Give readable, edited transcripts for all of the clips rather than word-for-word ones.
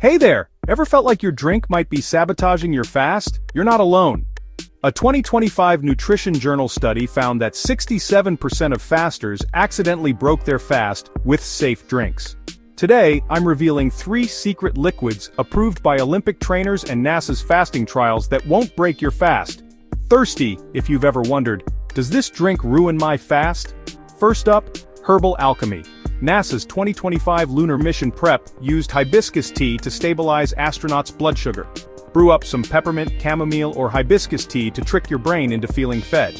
Hey there! Ever felt like your drink might be sabotaging your fast? You're not alone. A 2025 Nutrition Journal study found that 67% of fasters accidentally broke their fast with safe drinks. Today, I'm revealing 3 secret liquids approved by Olympic trainers and NASA's fasting trials that won't break your fast. Thirsty, if you've ever wondered, does this drink ruin my fast? First up, Herbal Alchemy. NASA's 2025 lunar mission prep used hibiscus tea to stabilize astronauts' blood sugar. Brew up some peppermint, chamomile, or hibiscus tea to trick your brain into feeling fed.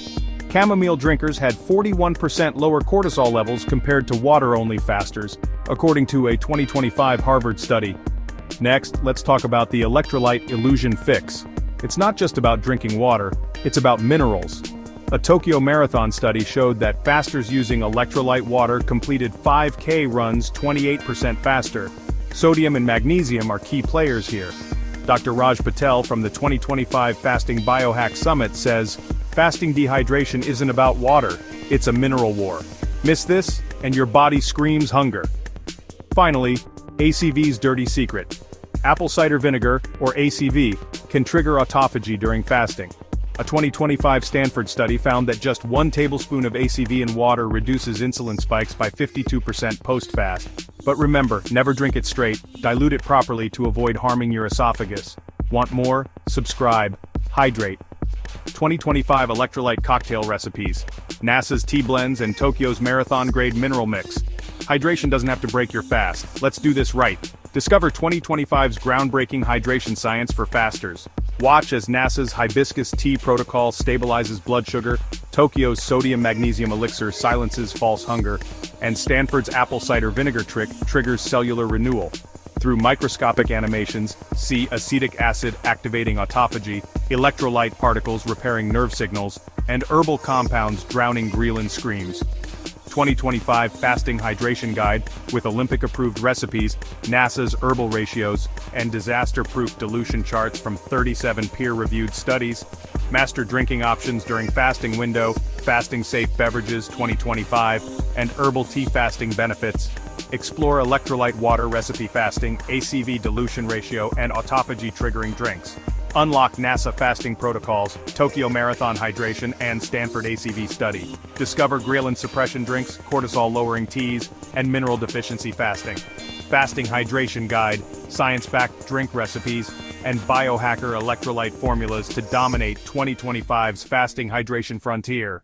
Chamomile drinkers had 41% lower cortisol levels compared to water-only fasters, according to a 2025 Harvard study. Next, let's talk about the Electrolyte illusion fix. It's not just about drinking water, it's about minerals. A Tokyo Marathon study showed that fasters using electrolyte water completed 5K runs 28% faster. Sodium and magnesium are key players here. Dr. Raj Patel from the 2025 Fasting Biohack Summit says, fasting dehydration isn't about water, it's a mineral war. Miss this, and your body screams hunger. Finally, ACV's dirty secret. Apple cider vinegar, or ACV, can trigger autophagy during fasting. A 2025 Stanford study found that just 1 tablespoon of ACV in water reduces insulin spikes by 52% post-fast. But remember, never drink it straight, dilute it properly to avoid harming your esophagus. Want more? Subscribe. Hydrate. 2025 Electrolyte cocktail recipes. NASA's tea blends and Tokyo's marathon-grade mineral mix. Hydration doesn't have to break your fast. Let's do this right. Discover 2025's groundbreaking hydration science for fasters. Watch as NASA's hibiscus tea protocol stabilizes blood sugar, Tokyo's sodium-magnesium elixir silences false hunger, and Stanford's apple cider vinegar trick triggers cellular renewal. Through microscopic animations, see acetic acid activating autophagy, electrolyte particles repairing nerve signals, and herbal compounds drowning Ghrelin screams. 2025 Fasting Hydration Guide, with Olympic-approved recipes, NASA's herbal ratios, and disaster-proof dilution charts from 37 peer-reviewed studies, master drinking options during fasting window, fasting-safe beverages 2025, and herbal tea fasting benefits. Explore electrolyte water recipe fasting, ACV dilution ratio, and autophagy-triggering drinks. Unlock NASA fasting protocols, Tokyo Marathon hydration, and Stanford ACV study. Discover Ghrelin suppression drinks, cortisol-lowering teas, and mineral deficiency fasting. Fasting hydration guide, science-backed drink recipes, and biohacker electrolyte formulas to dominate 2025's fasting hydration frontier.